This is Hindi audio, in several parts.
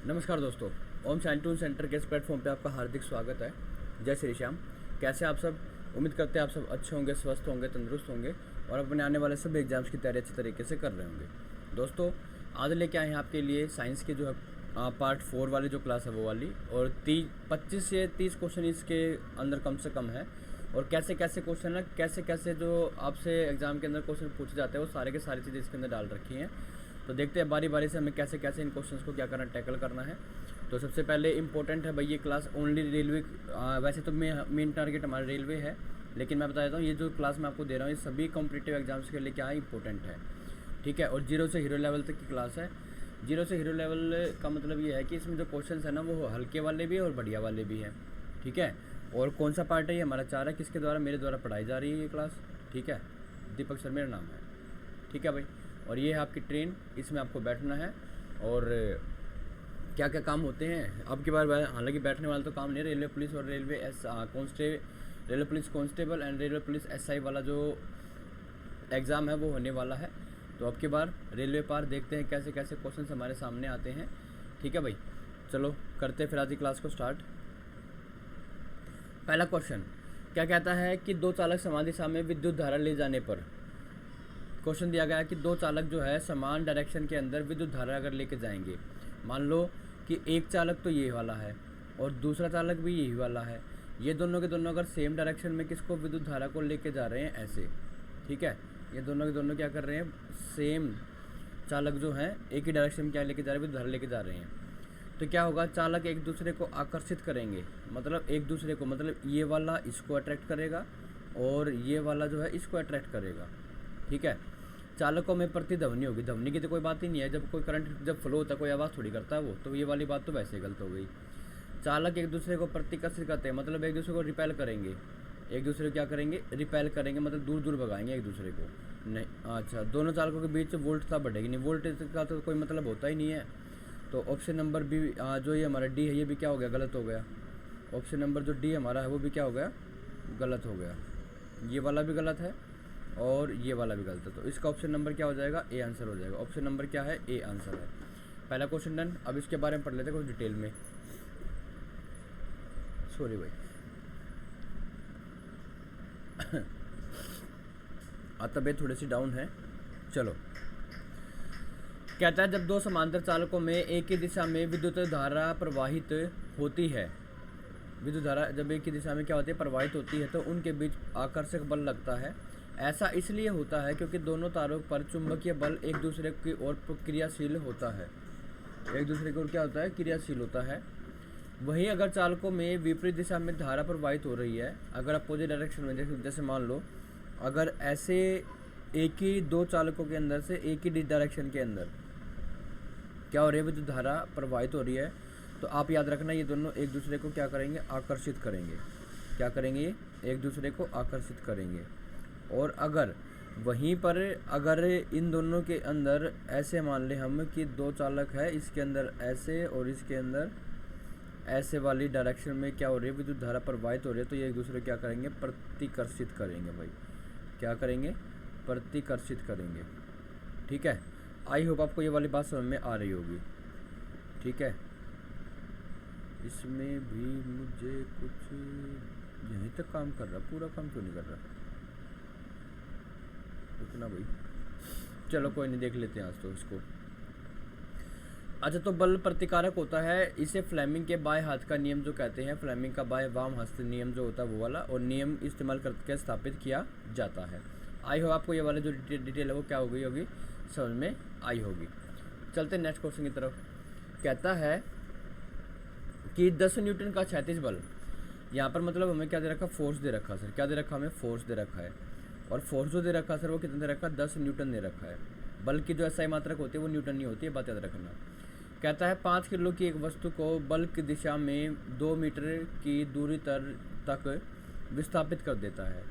नमस्कार दोस्तों, ओम शांति सेंटर के इस प्लेटफॉर्म पे आपका हार्दिक स्वागत है। जय श्री श्याम। कैसे आप सब? उम्मीद करते हैं आप सब अच्छे होंगे, स्वस्थ होंगे, तंदुरुस्त होंगे और अपने आने वाले सभी एग्जाम्स की तैयारी अच्छे तरीके से कर रहे होंगे। दोस्तों, आज लेके आए हैं आपके लिए साइंस के जो है पार्ट 4 वाली जो क्लास है वो वाली, और 25 से 30 क्वेश्चन इसके अंदर कम से कम है। और कैसे कैसे क्वेश्चन है, कैसे कैसे जो आपसे एग्ज़ाम के अंदर क्वेश्चन पूछे जाते हैं वो सारे के सारी चीज़ें इसके अंदर डाल रखी हैं। तो देखते हैं बारी बारी से हमें कैसे कैसे इन क्वेश्चंस को क्या करना, टैकल करना है। तो सबसे पहले इंपॉर्टेंट है भाई, ये क्लास ओनली रेलवे, वैसे तो मेन टारगेट हमारा रेलवे है, लेकिन मैं बता देता हूँ ये जो क्लास मैं आपको दे रहा हूँ ये सभी कॉम्पिटिटिव एग्जाम्स के लिए क्या है, इंपॉर्टेंट है। ठीक है, और जीरो से हीरो लेवल तक की क्लास है। जीरो से हीरो लेवल का मतलब ये है कि इसमें जो क्वेश्चन है ना वो हल्के वाले भी है और बढ़िया वाले भी हैं। ठीक है, और कौन सा पार्ट है ये हमारा 4 है, किसके द्वारा, मेरे द्वारा पढ़ाई जा रही है ये क्लास। ठीक है, दीपक सर मेरा नाम है। ठीक है भाई, और ये है आपकी ट्रेन, इसमें आपको बैठना है। और क्या क्या काम होते हैं अब की बार, हालांकि बैठने वाला तो काम नहीं, रेलवे पुलिस और railway railway police constable and railway police SI वाला जो एग्ज़ाम है वो होने वाला है। तो अब की बार रेलवे पार देखते हैं कैसे कैसे क्वेश्चन हमारे सामने आते हैं। ठीक है भाई, चलो करते हैं फिर आज की क्लास को स्टार्ट। पहला क्वेश्चन क्या कहता है कि दो चालक समान दिशा में विद्युत धारा ले जाने पर, क्वेश्चन दिया गया है कि दो चालक जो है समान डायरेक्शन के अंदर विद्युत धारा अगर लेके जाएंगे, मान लो कि एक चालक तो ये वाला है और दूसरा चालक भी यही वाला है, ये दोनों के दोनों अगर सेम डायरेक्शन में किसको, विद्युत धारा को लेके जा रहे हैं ऐसे। ठीक है, ये दोनों के दोनों क्या कर रहे हैं, सेम चालक जो हैं एक ही डायरेक्शन में क्या लेके जा रहे हैं, विद्युत धारा लेके जा रहे हैं। तो क्या होगा, चालक एक दूसरे को आकर्षित करेंगे, मतलब एक दूसरे को, मतलब ये वाला इसको अट्रैक्ट करेगा और ये वाला जो है इसको अट्रैक्ट करेगा। ठीक है, चालकों में प्रतिध्वनि होगी, ध्वनि की तो कोई बात ही नहीं है, जब कोई करंट जब फ्लो होता है कोई आवाज़ थोड़ी करता है वो, तो ये वाली बात तो वैसे गलत हो गई। चालक एक दूसरे को प्रतिकर्षित करते हैं, मतलब एक दूसरे को रिपेल करेंगे, एक दूसरे को क्या करेंगे, रिपेल करेंगे, मतलब दूर दूर भगाएंगे एक दूसरे को। नहीं, अच्छा, दोनों चालकों के बीच वोल्टता बढ़ेगी, नहीं वोल्टेज का तो कोई मतलब होता ही नहीं है। तो ऑप्शन नंबर बी, जो ये हमारा डी है ये भी क्या हो गया, गलत हो गया। ऑप्शन नंबर जो डी हमारा है वो भी क्या हो गया, गलत हो गया। ये वाला भी गलत है और ये वाला भी गलत है, तो इसका ऑप्शन नंबर क्या हो जाएगा, ए आंसर हो जाएगा। ऑप्शन नंबर क्या है, ए आंसर है। पहला क्वेश्चन डन। अब इसके बारे में पढ़ लेते हैं कुछ डिटेल में। सॉरी भाई तबीयत थोड़ी सी डाउन है। चलो, कहता है जब दो समांतर चालकों में एक ही दिशा में विद्युत धारा प्रवाहित होती है, विद्युत धारा जब एक ही दिशा में क्या होती है, प्रवाहित होती है, तो उनके बीच आकर्षक बल लगता है। ऐसा इसलिए होता है क्योंकि दोनों तारों पर चुंबकीय बल एक दूसरे की ओर क्रियाशील होता है, एक दूसरे की ओर क्या होता है, क्रियाशील होता है। वहीं अगर चालकों में विपरीत दिशा में धारा प्रवाहित हो रही है, अगर अपोजिट डायरेक्शन में, जैसे मान लो अगर ऐसे एक ही दो चालकों के अंदर से एक ही डायरेक्शन के अंदर क्या हो रही है, विद्युत धारा प्रवाहित हो रही है, तो आप याद रखना ये दोनों एक दूसरे को क्या करेंगे, आकर्षित करेंगे। क्या करेंगे, एक दूसरे को आकर्षित करेंगे। और अगर वहीं पर अगर इन दोनों के अंदर ऐसे मान लें हम कि दो चालक है, इसके अंदर ऐसे और इसके अंदर ऐसे वाली डायरेक्शन में क्या हो रही है, विद्युत धारा प्रवाहित हो रही है, तो ये एक दूसरे को क्या करेंगे, प्रतिकर्षित करेंगे। भाई क्या करेंगे, प्रतिकर्षित करेंगे। ठीक है, आई होप आपको ये वाली बात समझ में आ रही होगी। ठीक है, इसमें भी मुझे कुछ यहीं तक काम कर रहा, पूरा काम क्यों नहीं कर रहा, रुकना भाई। चलो कोई नहीं, देख लेते हैं आज तो इसको। अच्छा, तो बल प्रतिकारक होता है, इसे फ्लेमिंग के बाएं हाथ का नियम जो कहते हैं, फ्लेमिंग का बाएं वाम हस्त नियम जो होता है वो वाला, और नियम इस्तेमाल करके स्थापित किया जाता है। आई हो आपको ये वाला जो डिटेल है वो क्या हो गई होगी, समझ में आई होगी। चलते नेक्स्ट क्वेश्चन की तरफ। कहता है कि 10 न्यूटन का क्षैतिज बल, यहाँ पर मतलब हमें क्या दे रखा, फोर्स दे रखा। सर क्या दे रखा, हमें फोर्स दे रखा है, और फोर्स जो दे रखा सर वो कितना दे रखा, 10 न्यूटन दे रखा है। बल की जो एसआई मात्रक होती है वो न्यूटन नहीं होती है, बात याद रखना। कहता है 5 किलो की एक वस्तु को बल की दिशा में 2 मीटर की दूरी तक विस्थापित कर देता है।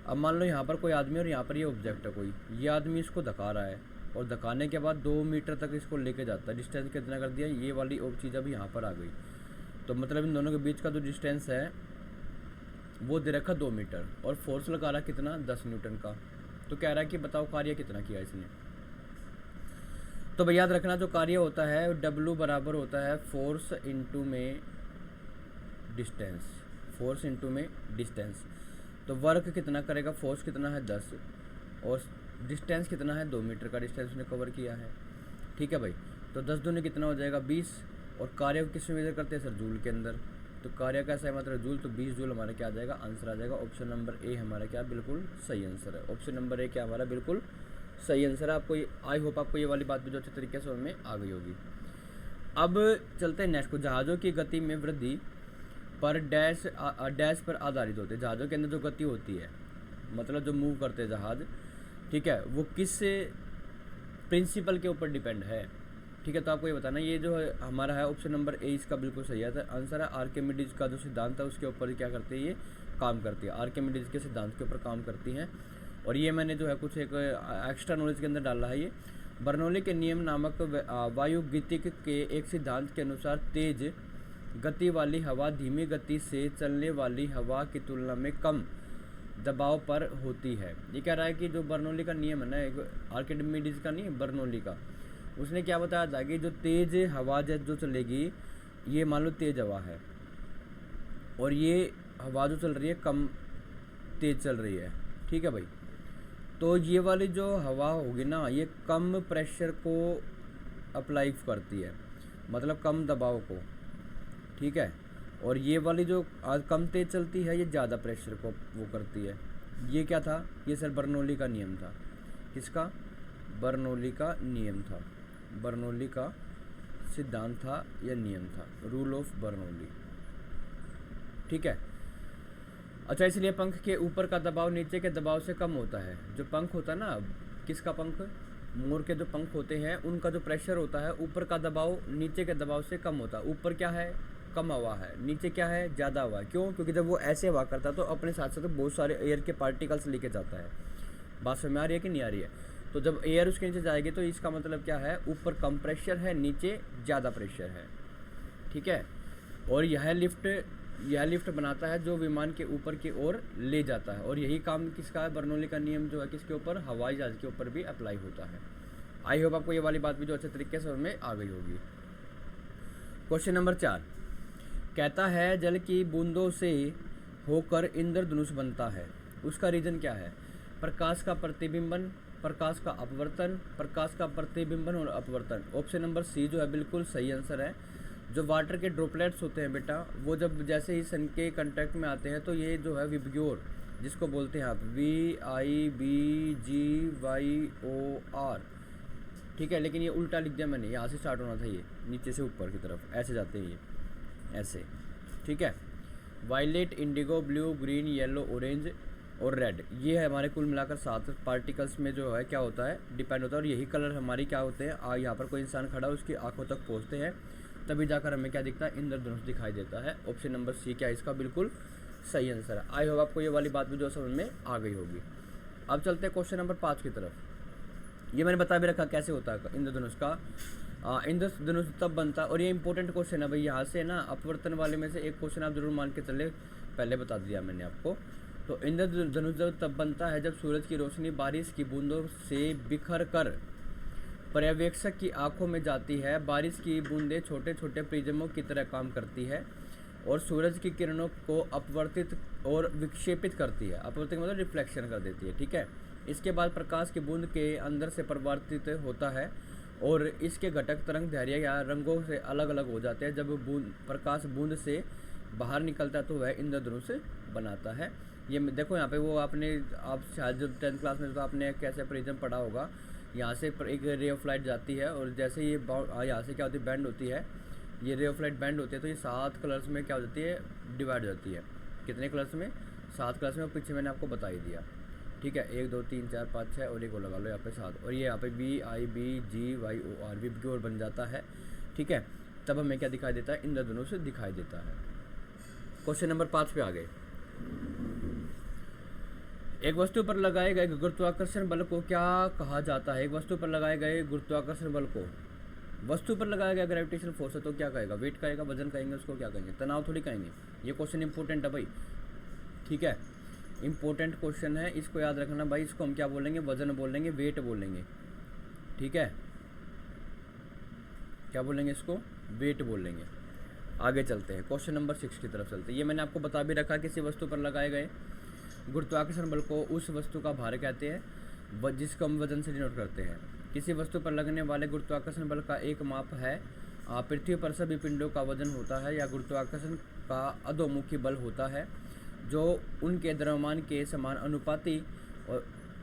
अब मान लो यहाँ पर कोई आदमी और यहाँ पर ये ऑब्जेक्ट है कोई, ये आदमी इसको धका रहा है और धकाने के बाद 2 मीटर तक इसको लेके जाता है। डिस्टेंस कितना कर दिया, ये वाली चीज़ अभी यहाँ पर आ गई, तो मतलब इन दोनों के बीच का जो डिस्टेंस है वो दे रखा 2 मीटर, और फोर्स लगा रहा कितना, 10 न्यूटन का। तो कह रहा है कि बताओ कार्य कितना किया इसने। तो भाई याद रखना जो कार्य होता है W बराबर होता है फोर्स इंटू में डिस्टेंस, फोर्स इंटू में डिस्टेंस। तो वर्क कितना करेगा, फोर्स कितना है 10 और डिस्टेंस कितना है 2 मीटर का डिस्टेंस उसने कवर किया है। ठीक है भाई, तो 10 दूनी कितना हो जाएगा 20 और कार्य को किस में मेजर करते हैं सर, जूल के अंदर। तो कार्य कैसा है मतलब जूल, तो 20 जूल हमारा क्या आ जाएगा, आंसर आ जाएगा ऑप्शन नंबर ए हमारा क्या बिल्कुल सही आंसर है। ऑप्शन नंबर ए क्या हमारा बिल्कुल सही आंसर है। आपको आई होप आपको ये वाली बात भी जो अच्छे तरीके से में आ गई होगी। अब चलते हैं नेक्स्ट को, जहाज़ों की गति में वृद्धि पर डैश पर आधारित होते हैं। जहाज़ों के अंदर जो गति होती है मतलब जो मूव करते हैं जहाज़, ठीक है, वो किस प्रिंसिपल के ऊपर डिपेंड है। ठीक है, तो आपको ये बताना ये जो है हमारा है ऑप्शन नंबर ए इसका बिल्कुल सही है आंसर है। आर्किमिडीज का जो सिद्धांत है उसके ऊपर क्या करती है, ये काम करती है, आर्किमिडीज के सिद्धांत के ऊपर काम करती हैं। और ये मैंने जो है कुछ एक एक्स्ट्रा नॉलेज के अंदर डाला है। ये बर्नौली के नियम नामक वायुगतिक के एक सिद्धांत के अनुसार तेज गति वाली हवा धीमी गति से चलने वाली हवा की तुलना में कम दबाव पर होती है। ये कह रहा है कि जो बर्नौली का नियम है ना, आर्किमिडीज का नहीं, बर्नौली का, उसने क्या बताया था कि जो तेज हवा जो चलेगी, ये मान लो तेज हवा है और ये हवा जो चल रही है कम तेज चल रही है। ठीक है भाई, तो ये वाली जो हवा होगी ना, ये कम प्रेशर को अप्लाई करती है, मतलब कम दबाव को। ठीक है, और ये वाली जो कम तेज चलती है ये ज़्यादा प्रेशर को वो करती है। ये क्या था, ये सर बर्नौली का नियम था। किसका, बर्नौली का नियम था, बर्नौली का सिद्धांत था या नियम था, रूल ऑफ बर्नौली। ठीक है, अच्छा, इसलिए पंख के ऊपर का दबाव नीचे के दबाव से कम होता है। जो पंख होता है ना, किसका पंख, मोर के जो पंख होते हैं उनका जो प्रेशर होता है ऊपर का दबाव नीचे के दबाव से कम होता है। ऊपर क्या है, कम हवा है, नीचे क्या है, ज़्यादा हवा है। क्यों, क्योंकि जब वो ऐसे हवा करता है तो अपने साथ साथ बहुत सारे एयर के पार्टिकल्स लेके जाता है। बात समझ में आ रही है कि नहीं आ रही है। तो जब एयर उसके नीचे जाएगी तो इसका मतलब क्या है, ऊपर कम प्रेशर है, नीचे ज़्यादा प्रेशर है। ठीक है, और यह लिफ्ट बनाता है जो विमान के ऊपर की ओर ले जाता है। और यही काम किसका है, बर्नौली का नियम जो है किसके ऊपर, हवाई जहाज के ऊपर भी अप्लाई होता है। आई होप आपको ये वाली बात भी जो अच्छे तरीके से में आ गई होगी। क्वेश्चन नंबर 4 कहता है जल की बूंदों से होकर इंद्रधनुष बनता है, उसका रीजन क्या है। प्रकाश का प्रतिबिंबन, प्रकाश का अपवर्तन, प्रकाश का प्रतिबिंबन और अपवर्तन। ऑप्शन नंबर सी जो है बिल्कुल सही आंसर है। जो वाटर के ड्रॉपलेट्स होते हैं बेटा, वो जब जैसे ही सन के कांटेक्ट में आते हैं तो ये जो है विबग्योर, जिसको बोलते हैं आप VIBGYOR। ठीक है, लेकिन ये उल्टा लिख दिया मैंने, यहाँ से स्टार्ट होना था, ये नीचे से ऊपर की तरफ ऐसे जाते हैं ये ऐसे। ठीक है, violet, indigo, blue, green, yellow, orange और रेड, ये है हमारे कुल मिलाकर 7 पार्टिकल्स में जो है क्या होता है, डिपेंड होता है। और यही कलर हमारी क्या होते हैं, यहाँ पर कोई इंसान खड़ा है उसकी आंखों तक पहुँचते हैं तभी जाकर हमें क्या दिखता है, इंद्रधनुष दिखाई देता है। ऑप्शन नंबर सी क्या है इसका बिल्कुल सही आंसर है। आई होप आपको ये वाली बात भी जो समझ में आ गई होगी। अब चलते हैं क्वेश्चन नंबर 5 की तरफ। ये मैंने बता भी रखा कैसे होता है इंद्रधनुष का। इंद्रधनुष तब बनता है, और ये इंपॉर्टेंट क्वेश्चन है भाई, यहाँ से ना अपवर्तन वाले में से एक क्वेश्चन आप जरूर मान के चले, पहले बता दिया मैंने आपको। तो इंद्रधनुष जब तब बनता है जब सूरज की रोशनी बारिश की बूंदों से बिखर कर पर्यवेक्षक की आंखों में जाती है। बारिश की बूंदें छोटे छोटे प्रिज्मों की तरह काम करती है और सूरज की किरणों को अपवर्तित और विक्षेपित करती है। अपवर्तित मतलब रिफ्लेक्शन कर देती है। ठीक है, इसके बाद प्रकाश की बूंद के अंदर से परिवर्तित होता है और इसके घटक तरंग दैर्घ्य या रंगों से अलग अलग हो जाते हैं। जब प्रकाश बूंद से बाहर निकलता है तो वह इंद्रधनुष बनाता है। ये देखो यहाँ पे वो आपने आप शायद जब 10th क्लास में तो आपने कैसे प्रिज्म पढ़ा होगा, यहाँ से एक रे ऑफ लाइट जाती है और जैसे ये यहाँ से क्या होती है, बैंड होती है, ये रे ऑफ लाइट बैंड होती है तो ये 7 कलर्स में क्या हो जाती है, डिवाइड हो जाती है। कितने कलर्स में, 7 कलर्स में, पीछे मैंने आपको बता ही दिया। ठीक है, 1 2 3 4 5 6 और एक और लगा लो यहाँ पे 7, और ये यहाँ पे VIBGYOR विबग्योर बन जाता है। ठीक है, तब हमें क्या दिखाई देता है, इंद्रधनुष दिखाई देता है। क्वेश्चन नंबर 5 पे आ गए। एक वस्तु पर लगाए गए गुरुत्वाकर्षण बल को क्या कहा जाता है। एक वस्तु पर लगाए गए गुरुत्वाकर्षण बल को, वस्तु पर लगाया गया ग्रेविटेशनल फोर्स है तो क्या कहेगा, वेट कहेगा, वजन कहेंगे, उसको क्या कहेंगे, तनाव थोड़ी कहेंगे। ये क्वेश्चन इंपॉर्टेंट है भाई। ठीक है, इंपॉर्टेंट क्वेश्चन है, इसको याद रखना भाई। इसको हम क्या बोलेंगे, वजन बोलेंगे, वेट बोलेंगे। ठीक है, क्या बोलेंगे इसको, वेट बोलेंगे। आगे चलते हैं, क्वेश्चन नंबर 6 की तरफ चलते हैं। ये मैंने आपको बता भी रखा, किसी वस्तु पर लगाए गए गुरुत्वाकर्षण बल को उस वस्तु का भार कहते हैं जिसको हम वजन से डिनोट करते हैं। किसी वस्तु पर लगने वाले गुरुत्वाकर्षण बल का एक माप है पृथ्वी पर सभी पिंडों का वजन होता है या गुरुत्वाकर्षण का अधोमुखी बल होता है जो उनके द्रव्यमान के समान अनुपाती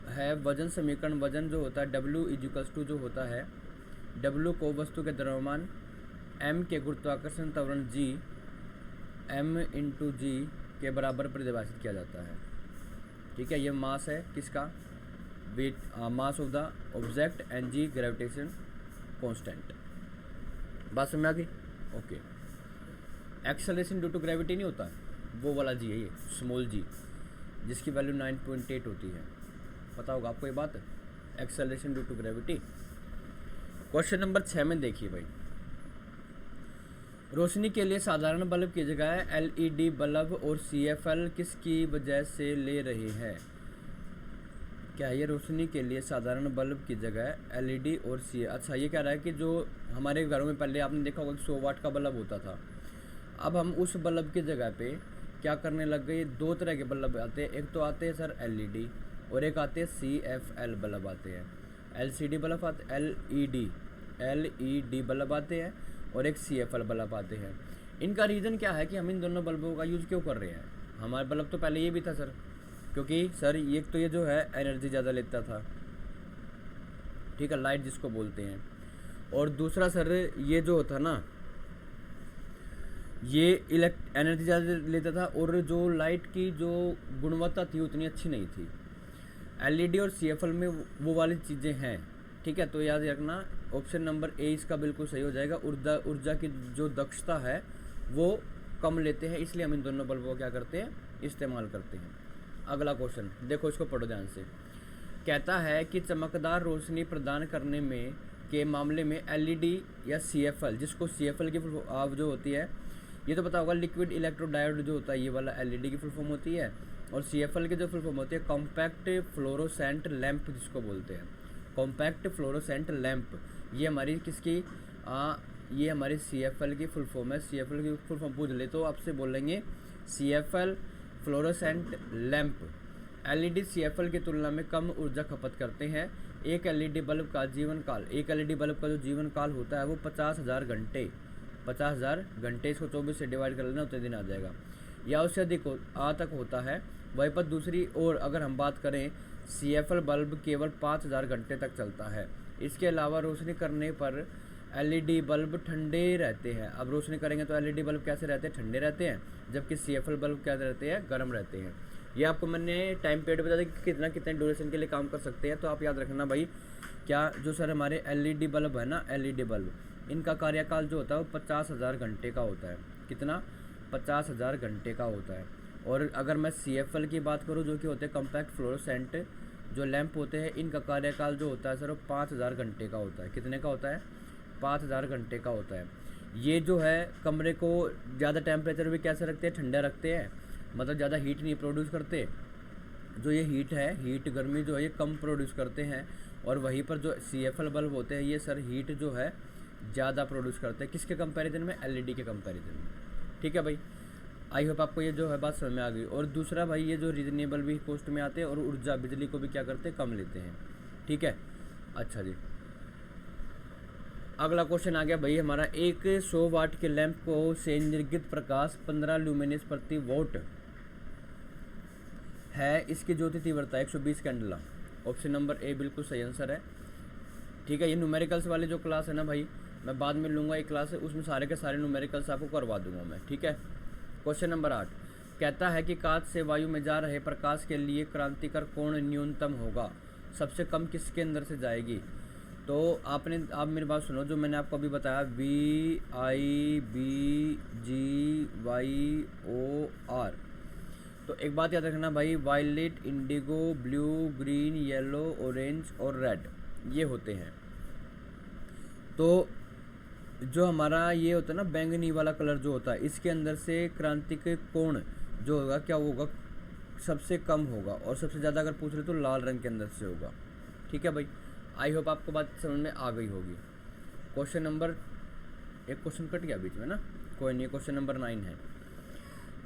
है। वजन समीकरण, वजन जो होता है W = जो होता है W को वस्तु के द्रव्यमान m के गुरुत्वाकर्षण त्वरण G m × G के बराबर परिभाषित किया जाता है। ठीक है, ये मास है किसका, weight, mass of the object and G gravitation constant. बात समझ में आ गई? Okay. Acceleration due to gravity नहीं होता, वो वाला G है ये, स्मॉल g, जिसकी वैल्यू 9.8 होती है। पता होगा आपको ये बात, acceleration due to gravity. Question number 6 में देखिए भाई, रोशनी के लिए साधारण बल्ब की जगह LED बल्ब और CFL किसकी वजह से ले रहे हैं? क्या ये रोशनी के लिए साधारण बल्ब की जगह LED और अच्छा ये कह रहा है कि जो हमारे घरों में पहले आपने देखा होगा 100 वाट का बल्ब होता था, अब हम उस बल्ब की जगह पे क्या करने लग गए, दो तरह के बल्ब आते हैं। एक तो आते हैं सर LED और एक आते हैं CFL बल्ब आते हैं। LCD बल्ब आते, LED बल्ब आते हैं और एक CFL बल्ब आते हैं। इनका रीज़न क्या है कि हम इन दोनों बल्बों का यूज़ क्यों कर रहे हैं? हमारे बल्ब तो पहले ये भी था सर, क्योंकि सर एक तो ये जो है एनर्जी ज़्यादा लेता था, ठीक है, लाइट जिसको बोलते हैं, और दूसरा सर ये जो होता ना ये एनर्जी ज़्यादा लेता था और जो लाइट की जो गुणवत्ता थी उतनी अच्छी नहीं थी। LED और CFL में वो वाली चीज़ें हैं, ठीक है। तो याद रखना ऑप्शन नंबर A इसका बिल्कुल सही हो जाएगा। ऊर्जा की जो दक्षता है वो कम लेते हैं, इसलिए हम इन दोनों बल्बों को क्या करते हैं, इस्तेमाल करते हैं। अगला क्वेश्चन देखो, इसको पढ़ो ध्यान से। कहता है कि चमकदार रोशनी प्रदान करने में के मामले में LED या CFL, जिसको CFL की जो होती है ये तो पता होगा, लिक्विड इलेक्ट्रोडायोड जो होता है ये वाला LED की फुल फॉर्म होती है, और CFL की जो फुल फॉर्म होती है कॉम्पैक्ट फ्लोरोसेंट लैंप जिसको बोलते हैं, कॉम्पैक्ट फ्लोरोसेंट लैंप। ये हमारी किसकी ये हमारी CFL की फुल फॉर्म है। CFL की फुल फॉर्म पूछ ले तो आपसे बोलेंगे CFL fluorescent lamp. LED CFL की तुलना में कम ऊर्जा खपत करते हैं। एक LED बल्ब का जीवन काल, एक LED बल्ब का जो जीवन काल होता है वो 50,000 घंटे, 50,000 घंटे, इसको 24 से डिवाइड कर लेना उतने दिन आ जाएगा, या उससे अधिक तक होता है। वहीं पर दूसरी ओर अगर हम बात करें CFL बल्ब केवल 5,000 घंटे तक चलता है। इसके अलावा रोशनी करने पर LED बल्ब ठंडे रहते हैं। अब रोशनी करेंगे तो LED बल्ब कैसे रहते हैं, ठंडे रहते हैं, जबकि CFL बल्ब क्या रहते हैं, गर्म रहते हैं। ये आपको मैंने टाइम पीरियड बता दिया कि कितने ड्यूरेशन के लिए काम कर सकते हैं। तो आप याद रखना भाई, क्या जो सर हमारे LED बल्ब है ना, LED बल्ब, इनका कार्यकाल जो होता है वो 50,000 घंटे का होता है। कितना? 50,000 घंटे का होता है। और अगर मैं CFL की बात करूँ, जो कि होते हैं कॉम्पैक्ट फ्लोरोसेंट जो लैंप होते हैं, इनका कार्यकाल जो होता है सर वो 5,000 घंटे का होता है। कितने का होता है? 5,000 घंटे का होता है। ये जो है कमरे को ज़्यादा टेम्परेचर भी कैसे रखते हैं, ठंडा रखते हैं, मतलब ज़्यादा हीट नहीं प्रोड्यूस करते। जो ये हीट है, हीट गर्मी जो है ये कम प्रोड्यूस करते हैं। और वहीं पर जो CFL बल्ब होते हैं ये सर हीट जो है ज़्यादा प्रोड्यूस करते हैं। किसके कंपैरिजन में? LED के कंपैरिजन में। ठीक है भाई, आई होप आपको ये जो है बात समझ में आ गई। और दूसरा भाई, ये जो रीजनेबल भी कॉस्ट में आते हैं और ऊर्जा बिजली को भी क्या करते हैं, कम लेते हैं। ठीक है, अच्छा जी। अगला क्वेश्चन आ गया भाई हमारा, एक 100 वाट के लैंप को से निर्गत प्रकाश 15 ल्यूमिनस प्रति वोट है, इसकी ज्योति तीव्रता 120 कैंडला। ऑप्शन नंबर A बिल्कुल सही आंसर है। ठीक है, ये न्यूमेरिकल्स वाली जो क्लास है ना भाई, मैं बाद में लूँगा एक क्लास है, उसमें सारे के सारे न्यूमेरिकल्स आपको करवा दूंगा मैं। ठीक है, क्वेश्चन नंबर 8 कहता है कि कांच से वायु में जा रहे प्रकाश के लिए क्रांतिकर कोण न्यूनतम होगा, सबसे कम किसके अंदर से जाएगी? तो आप मेरी बात सुनो, जो मैंने आपको अभी बताया VIBGYOR, तो एक बात याद रखना भाई, violet, indigo, blue, green, yellow, orange और रेड ये होते हैं। तो जो हमारा ये होता है ना बैंगनी वाला कलर जो होता है, इसके अंदर से क्रांतिक कोण जो होगा क्या होगा, सबसे कम होगा। और सबसे ज़्यादा अगर पूछ रहे तो लाल रंग के अंदर से होगा। ठीक है भाई, आई होप आपको बात समझ में आ गई होगी। क्वेश्चन नंबर एक क्वेश्चन कट गया बीच में ना, कोई नहीं। क्वेश्चन नंबर 9 है,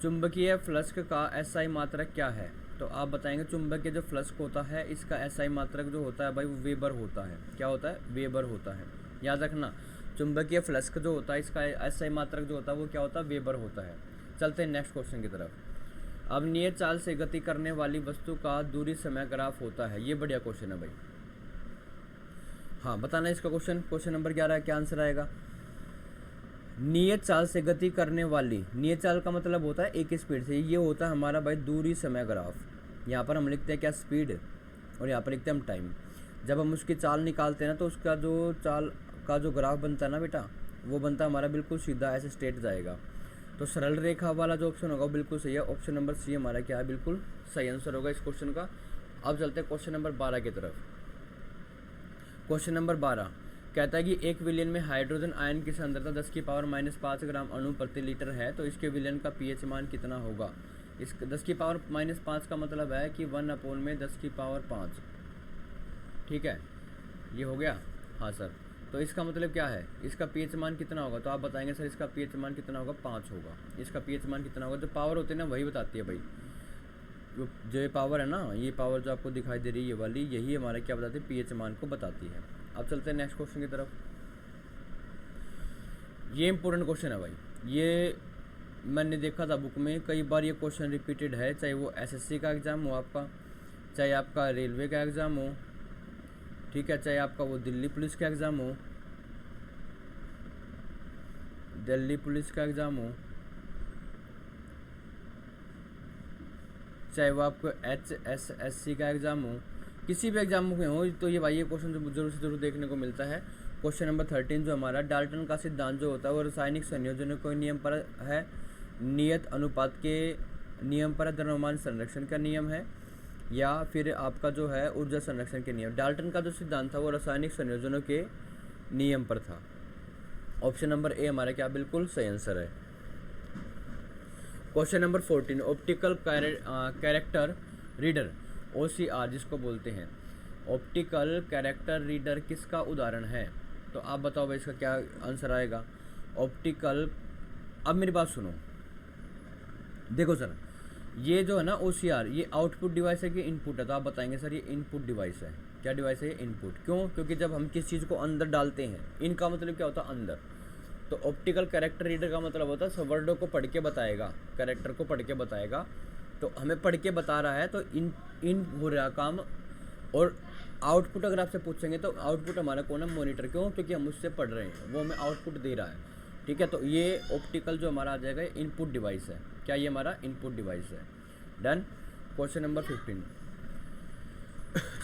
चुंबकीय फ्लक्स का एसआई मात्रक क्या है? तो आप बताएंगे चुंबकीय जो फ्लक्स होता है इसका एसआई मात्रक जो होता है भाई वो वेबर होता है। क्या होता है? वेबर होता है। याद रखना, चुंबकीय फ्लक्स जो होता है इसका एसआई मात्रक जो होता है वो क्या होता है? वेबर होता है। चलते हैं नेक्स्ट क्वेश्चन की तरफ। अब नियत चाल से गति करने वाली वस्तु का दूरी समय ग्राफ होता है। ये बढ़िया क्वेश्चन है भाई। हाँ बताना इसका क्वेश्चन नंबर 11 क्या आंसर आएगा? नियत चाल से गति करने वाली, नियत चाल का मतलब होता है एक स्पीड से, ये होता है हमारा भाई दूरी समय ग्राफ। यहाँ पर हम लिखते हैं क्या? स्पीड, और यहाँ पर लिखते हैं हम टाइम। जब हम उसकी चाल निकालते हैं ना तो उसका जो चाल का जो ग्राफ बनता है ना बेटा, वो बनता है हमारा बिल्कुल सीधा ऐसे स्ट्रेट जाएगा। तो सरल रेखा वाला जो ऑप्शन होगा वो बिल्कुल सही है। ऑप्शन नंबर सी हमारा क्या है? बिल्कुल सही आंसर होगा इस क्वेश्चन का। अब चलते हैं क्वेश्चन नंबर 12 की तरफ। क्वेश्चन नंबर 12 कहता है कि एक विलयन में हाइड्रोजन आयन की सांद्रता 10⁻⁵ ग्राम अणु प्रति लीटर है, तो इसके विलयन का पीएच मान कितना होगा? इस 10⁻⁵ का मतलब है कि 1/10⁵, ठीक है, ये हो गया। हाँ सर, तो इसका मतलब क्या है? इसका पीएच मान कितना होगा? तो आप बताएंगे सर इसका पीएच मान कितना होगा? 5 होगा। इसका पीएच मान कितना होगा? जो पावर होती है ना वही बताती है भाई। जो ये पावर है ना, ये पावर जो आपको दिखाई दे रही है ये वाली, यही हमारा क्या बताती है? पीएच मान को बताती है। अब चलते हैं नेक्स्ट क्वेश्चन की तरफ। ये इंपॉर्टेंट क्वेश्चन है भाई। ये मैंने देखा था बुक में, कई बार ये क्वेश्चन रिपीटेड है, चाहे वो एसएससी का एग्ज़ाम हो आपका, चाहे आपका रेलवे का एग्ज़ाम हो, ठीक है, चाहे आपका वो दिल्ली पुलिस का एग्ज़ाम हो, दिल्ली पुलिस का एग्ज़ाम हो, चाहे वो आपको HSSC का एग्ज़ाम हो, किसी भी एग्जाम में हो, तो ये भाई ये क्वेश्चन जो जरूर से जरूर देखने को मिलता है। क्वेश्चन नंबर 13 जो हमारा डाल्टन का सिद्धांत जो होता है वो रासायनिक संयोजनों के नियम पर है, नियत अनुपात के नियम पर, द्रव्यमान संरक्षण का नियम है, या फिर आपका जो है ऊर्जा संरक्षण के नियम। डाल्टन का जो सिद्धांत था वो रासायनिक संयोजनों के नियम पर था। ऑप्शन नंबर ए हमारा क्या बिल्कुल सही आंसर है। Question number 14 optical character reader OCR जिसको बोलते हैं, ऑप्टिकल कैरेक्टर रीडर किसका उदाहरण है? तो आप बताओ भाई इसका क्या आंसर आएगा? ऑप्टिकल, अब मेरी बात सुनो, देखो सर ये जो है ना OCR, ये आउटपुट डिवाइस है कि इनपुट है? तो आप बताएंगे सर ये इनपुट डिवाइस है। क्या डिवाइस है? ये इनपुट। क्यों? क्योंकि जब हम किस चीज़ को अंदर डालते हैं, इनका मतलब क्या होता है? अंदर। तो ऑप्टिकल कैरेक्टर रीडर का मतलब होता है वर्डों को पढ़ के बताएगा, कैरेक्टर को पढ़ के बताएगा। तो हमें पढ़ के बता रहा है तो इन हो रहा काम। और आउटपुट अगर आपसे पूछेंगे तो आउटपुट हमारा कौन है? मॉनिटर। क्यों? क्योंकि हम उससे पढ़ रहे हैं, वो हमें आउटपुट दे रहा है, ठीक है। तो ये ऑप्टिकल जो हमारा आ जाएगा इनपुट डिवाइस है। क्या ये हमारा इनपुट डिवाइस है? Done. Question number 15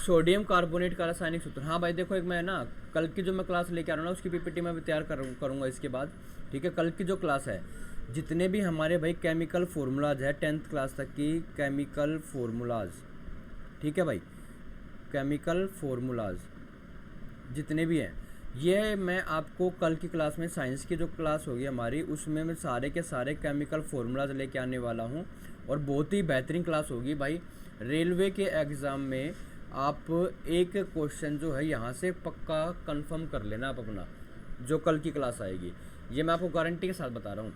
sodium carbonate का रासायनिक सूत्र। हाँ भाई देखो, एक मैं ना कल की जो मैं क्लास लेके आ रहा हूँ ना उसकी पीपीटी मैं भी तैयार करूँगा इसके बाद, ठीक है। कल की जो क्लास है, जितने भी हमारे भाई केमिकल फार्मूलाज है 10th क्लास तक की केमिकल फार्मूलाज, ठीक है भाई, केमिकल फार्मूलाज जितने भी हैं, ये मैं आपको कल की क्लास में साइंस की जो क्लास होगी हमारी उसमें मैं सारे के सारे केमिकल फार्मूलाज लेके आने वाला हूँ। और बहुत ही बेहतरीन क्लास होगी भाई। रेलवे के एग्ज़ाम में आप एक क्वेश्चन जो है यहाँ से पक्का कंफर्म कर लेना आप अपना, जो कल की क्लास आएगी, ये मैं आपको गारंटी के साथ बता रहा हूँ,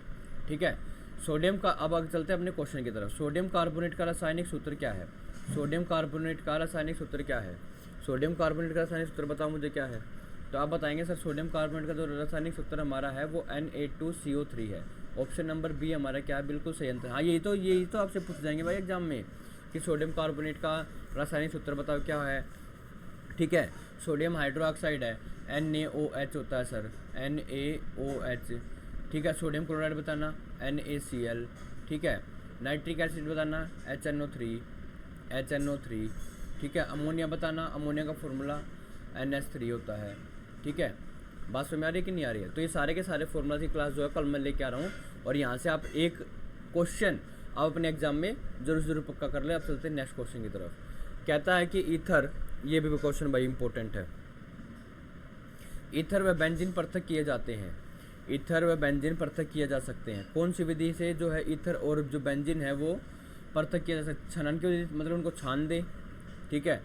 ठीक है। सोडियम का, अब आगे चलते हैं अपने क्वेश्चन की तरफ। सोडियम कार्बोनेट का रासायनिक सूत्र क्या है? सोडियम कार्बोनेट का रासायनिक सूत्र क्या है? सोडियम कार्बोनेट का रासायनिक सूत्र बताओ मुझे क्या है? तो आप बताएंगे सर सोडियम कार्बोनेट का जो रासायनिक सूत्र हमारा है वो Na2CO3 है। ऑप्शन नंबर बी हमारा क्या है? बिल्कुल सही आंसर। हाँ यही तो आपसे पूछ जाएंगे भाई एग्जाम में कि सोडियम कार्बोनेट का रासायनिक सूत्र बताओ क्या है, ठीक है। सोडियम हाइड्रोक्साइड है, NaOH होता है सर, NaOH, ठीक है। सोडियम क्लोराइड बताना NaCl, ठीक है। नाइट्रिक एसिड बताना HNO3, ठीक है। अमोनिया बताना, अमोनिया का फॉर्मूला NH3 होता है, ठीक है। बात समझ आ रही है कि नहीं आ रही है? तो ये सारे के सारे फॉर्मूला की क्लास जो है कल मैं लेके आ रहा हूँ, और यहाँ से आप एक क्वेश्चन आप अपने एग्जाम में जरूर पक्का कर ले। अब चलते हैं नेक्स्ट क्वेश्चन की तरफ। कहता है कि ईथर, ये भी क्वेश्चन भाई इंपॉर्टेंट है। ईथर व बेंजीन पृथक किए जाते हैं, ईथर व बेंजीन पृथक किए जा सकते हैं। कौन सी विधि से जो है ईथर और जो बेंजीन है वो पृथक किया जा सकता है? छनन की विधि, मतलब उनको छान दे, ठीक है।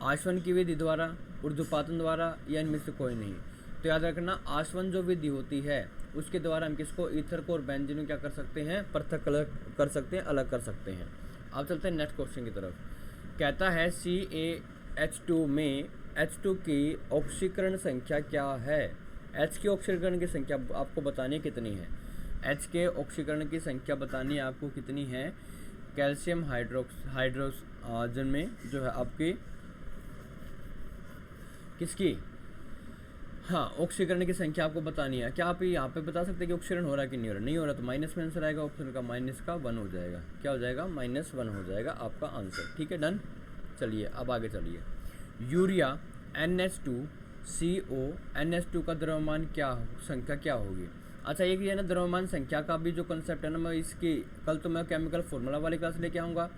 आश्वन की विधि द्वारा, ऊर्ध्वपातन द्वारा, या इनमें से कोई नहीं। तो याद रखना आश्वन जो विधि होती है उसके द्वारा हम किसको, ईथर को और बेंजीन को क्या कर सकते हैं, पृथक कर सकते हैं, अलग कर सकते हैं। अब चलते हैं नेक्स्ट क्वेश्चन की तरफ। कहता है CaH2 में H2 की ऑक्सीकरण संख्या क्या है। H की ऑक्सीकरण की संख्या आपको बतानी है कितनी है। H के ऑक्सीकरण की संख्या बतानी है आपको कितनी है। कैल्शियम हाइड्रोजन में जो है आपकी किसकी, हाँ, ऑक्सीकरण की संख्या आपको बतानी है। क्या आप यहाँ पे बता सकते हैं कि ऑक्सीकरण हो रहा है कि नहीं हो रहा, नहीं हो रहा तो माइनस में आंसर आएगा, ऑप्शन का माइनस का 1 हो जाएगा। क्या हो जाएगा, -1 हो जाएगा आपका आंसर। ठीक है, डन। चलिए अब आगे चलिए। यूरिया NH2CO NH2 का द्रव्यमान संख्या क्या होगी। अच्छा, एक ये ना द्रव्यमान संख्या का भी जो कंसेप्ट है ना, मैं इसकी कल तो मैं केमिकल फॉर्मूला वाली क्लास लेके आऊँगा।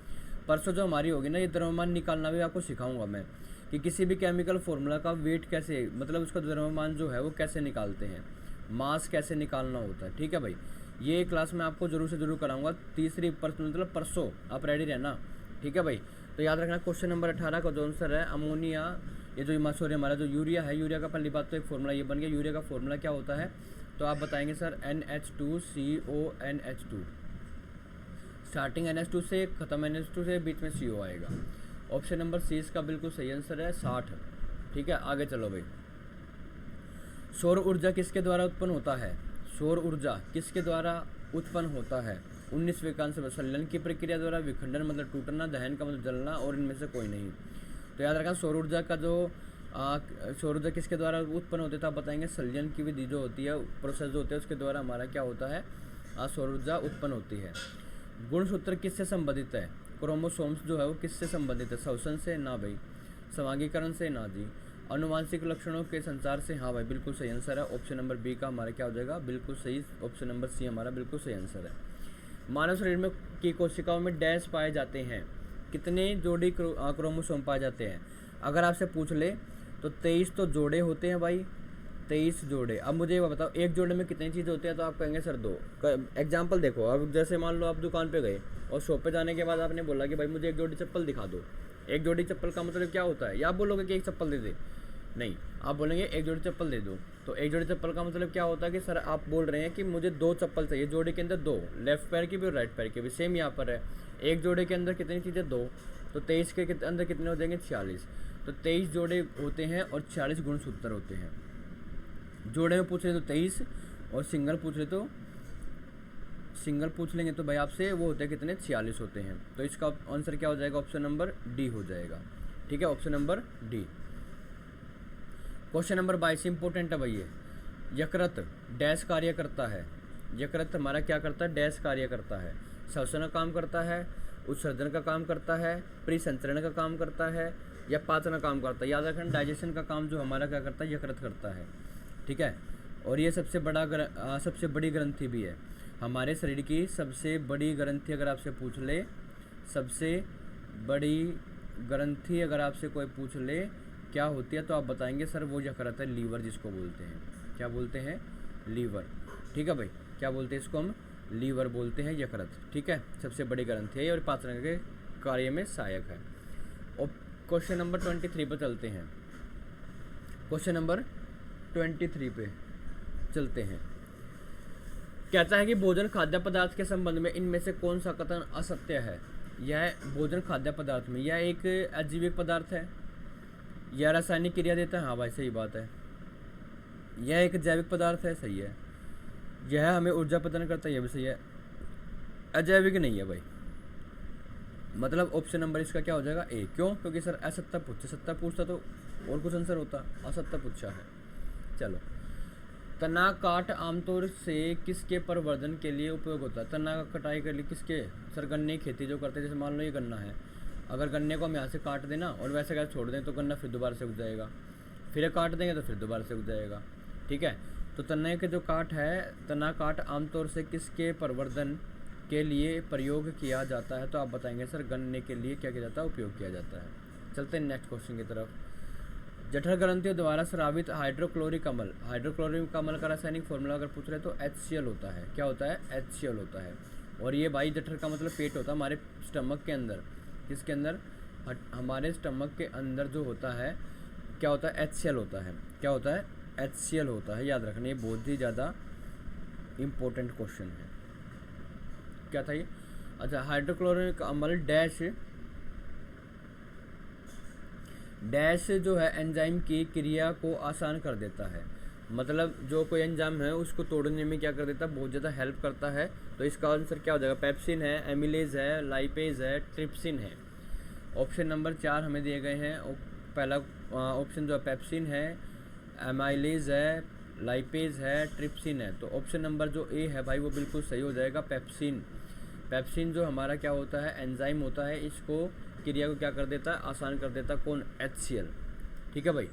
परसों जो हमारी होगी ना, ये द्रव्यमान निकालना भी आपको सिखाऊंगा मैं, कि किसी भी केमिकल फार्मूला का वेट कैसे, मतलब उसका द्रव्यमान जो है वो कैसे निकालते हैं, मास कैसे निकालना होता है। ठीक है भाई, ये क्लास मैं आपको जरूर से जरूर कराऊंगा, मतलब परसों आप रेडी रहना। ठीक है भाई, तो याद रखना क्वेश्चन नंबर 18 का जो आंसर है अमोनिया, ये जो सॉरी हमारा जो यूरिया है, यूरिया का पहली बात तो एक फॉर्मूला ये बन गया। यूरिया का फॉर्मूला क्या होता है, तो आप बताएंगे sir NH2CO NH2, starting NH2 से, खत्म NH2 से, बीच में CO आएगा। ऑप्शन नंबर सी इसका बिल्कुल सही आंसर है 60। ठीक है, आगे चलो भाई। सौर ऊर्जा किसके द्वारा उत्पन्न होता है। सौर ऊर्जा किसके द्वारा उत्पन्न होता है। 19वें का आंसर संलयन की प्रक्रिया द्वारा, विखंडन मतलब टूटना, दहन का मतलब जलना, और इनमें से कोई नहीं। तो याद रखना सौर ऊर्जा का जो सौर ऊर्जा किसके द्वारा उत्पन्न होती है, तो आप बताएंगे संलयन की विधि जो होती है, प्रोसेस जो होते हैं उसके द्वारा हमारा क्या होता है, सौर ऊर्जा उत्पन्न होती है। गुणसूत्र किससे संबंधित है। क्रोमोसोम्स जो है वो किससे संबंधित है, श्वसन से, ना भाई। समांगीकरण से, ना जी। अनुवांशिक लक्षणों के संचार से, हाँ भाई, बिल्कुल सही आंसर है। ऑप्शन नंबर बी का हमारा क्या हो जाएगा, बिल्कुल सही। ऑप्शन नंबर सी हमारा बिल्कुल सही आंसर है। मानव शरीर में की कोशिकाओं में डैश पाए जाते हैं, कितने जोड़ी क्रोमोसोम पाए जाते हैं। अगर आपसे पूछ ले तो 23 तो जोड़े होते हैं भाई, 23 जोड़े। अब मुझे ये बताओ एक जोड़े में कितनी चीज़ होती है, तो आप कहेंगे सर 2। एग्जाम्पल देखो, अब जैसे मान लो आप दुकान पे गए और शॉप पे जाने के बाद आपने बोला कि भाई मुझे एक जोड़ी चप्पल दिखा दो। एक जोड़ी चप्पल का मतलब क्या होता है, या आप बोलोगे कि एक चप्पल दे दे, नहीं, आप बोलेंगे एक जोड़ी चप्पल दे दो। तो एक जोड़ी चप्पल का मतलब क्या होता है कि सर आप बोल रहे हैं कि मुझे 2 चप्पल चाहिए, जोड़ी के अंदर 2, लेफ्ट पैर की भी और राइट पैर की भी। सेम यहाँ पर है, एक जोड़े के अंदर कितनी चीज़ें, 2, तो 23 के अंदर कितने हो जाएंगे, 46। तो 23 जोड़े होते हैं और 46 गुणसूत्र होते हैं। जोड़े में पूछ रहे तो 23, और सिंगल पूछ लेंगे तो भाई आपसे वो होते हैं कितने, 46 होते हैं। तो इसका आंसर क्या हो जाएगा, ऑप्शन नंबर डी हो जाएगा। ठीक है, option number D. Question number 22 important है भाई ये। यकृत डैश कार्य करता है। यकृत हमारा क्या करता है, डैश कार्य करता है। श्वसन का काम करता है, उत्सर्जन का काम करता है, परिसंचरण का काम करता है, या पाचन का काम करता है। याद रखना डाइजेशन का काम जो हमारा क्या करता है, यकृत करता है। ठीक है, और ये सबसे बड़ी ग्रंथि भी है हमारे शरीर की। सबसे बड़ी ग्रंथि अगर आपसे पूछ ले, सबसे बड़ी ग्रंथि अगर आपसे कोई पूछ ले क्या होती है, तो आप बताएंगे सर वो यकृत है, लीवर जिसको बोलते हैं। क्या बोलते हैं, लीवर। ठीक है भाई, क्या बोलते हैं इसको, हम लीवर बोलते हैं, यकृत। ठीक है, सबसे बड़ी ग्रंथि है और पाचन के कार्य में सहायक है। और क्वेश्चन नंबर 23 पर चलते हैं। क्वेश्चन नंबर 23 पे चलते हैं। कहता है कि भोजन खाद्य पदार्थ के संबंध में इनमें से कौन सा कथन असत्य है। यह भोजन खाद्य पदार्थ में, यह एक अजीविक पदार्थ है, यह रासायनिक क्रिया देता है, हाँ भाई सही बात है। यह एक जैविक पदार्थ है, सही है। यह हमें ऊर्जा प्रदान करता है, यह भी सही है। अजैविक नहीं है भाई, मतलब ऑप्शन नंबर इसका क्या हो जाएगा, ए। क्यों, क्योंकि सर असत्य पूछा, सत्य पूछता तो और कुछ आंसर होता, असत्य पूछा है। चलो, तना काट आमतौर से किसके प्रवर्धन के लिए उपयोग होता है। तना का कटाई के लिए किसके, सर गन्ने की खेती जो करते हैं, जैसे मान लो ये गन्ना है, अगर गन्ने को हम यहाँ से काट देना और वैसे अगर छोड़ दें तो गन्ना फिर दोबारा से उग जाएगा, फिर काट देंगे तो फिर दोबारा से उग जाएगा। ठीक है, तो तना के जो काट है, तना काट आमतौर से किसके प्रवर्धन के लिए प्रयोग किया जाता है, तो आप बताएंगे सर गन्ने के लिए क्या किया जाता है, उपयोग किया जाता है। चलते हैं नेक्स्ट क्वेश्चन की तरफ। जठर ग्रंथियों द्वारा स्रावित हाइड्रोक्लोरिक अम्ल, हाइड्रोक्लोरिक अम्ल का रासायनिक फॉर्मूला अगर पूछ रहे तो HCl होता है। क्या होता है, HCl होता है। और ये भाई जठर का मतलब पेट होता है, हमारे स्टमक के अंदर, किसके अंदर, हमारे स्टमक के अंदर जो होता है क्या होता है, HCl होता है। क्या होता है, HCl होता है। याद रखना, ये बहुत ही ज़्यादा इम्पोर्टेंट क्वेश्चन है। क्या था ये? अच्छा, हाइड्रोक्लोरिक अम्ल डैश जो है एंजाइम की क्रिया को आसान कर देता है। मतलब जो कोई एंजाइम है उसको तोड़ने में क्या कर देता है, बहुत ज़्यादा हेल्प करता है। तो इसका आंसर क्या हो जाएगा? पेप्सिन है, एमिलेज है, लाइपेज है, ट्रिप्सिन है। ऑप्शन नंबर 4 हमें दिए गए हैं। पहला ऑप्शन जो है पेप्सिन है, एमाइलेज है, लाइपेज है, ट्रिप्सिन है। तो ऑप्शन नंबर जो ए है भाई वो बिल्कुल सही हो जाएगा, पेप्सिन। पेप्सिन जो हमारा क्या होता है, एंजाइम होता है, इसको क्रिया को क्या कर देता है, आसान कर देता है। कौन? HCl। ठीक है भाई,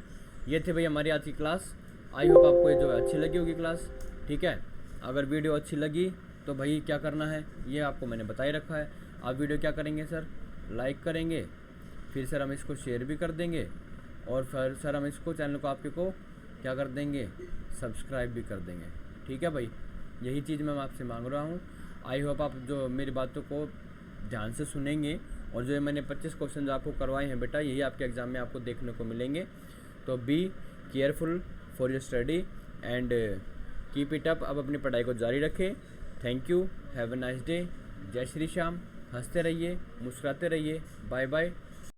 ये थे भाई हमारी आज की क्लास। आई होप आपको ये जो है अच्छी लगी होगी क्लास। ठीक है, अगर वीडियो अच्छी लगी तो भाई क्या करना है ये आपको मैंने बता ही रखा है। आप वीडियो क्या करेंगे सर? लाइक करेंगे, फिर सर हम इसको शेयर भी कर देंगे, और फिर सर हम इसको चैनल को आपके को क्या कर देंगे, सब्सक्राइब भी कर देंगे। ठीक है भाई, यही चीज़ मैं आपसे मांग रहा हूँ। आई होप आप जो मेरी बातों को ध्यान से सुनेंगे, और जो मैंने 25 क्वेश्चन आपको करवाए हैं बेटा, यही आपके एग्ज़ाम में आपको देखने को मिलेंगे। तो be careful for your study and keep it up. अब अपनी पढ़ाई को जारी रखें। Thank you, have a nice day. जय श्री श्याम। हंसते रहिए, मुस्कुराते रहिए। Bye bye.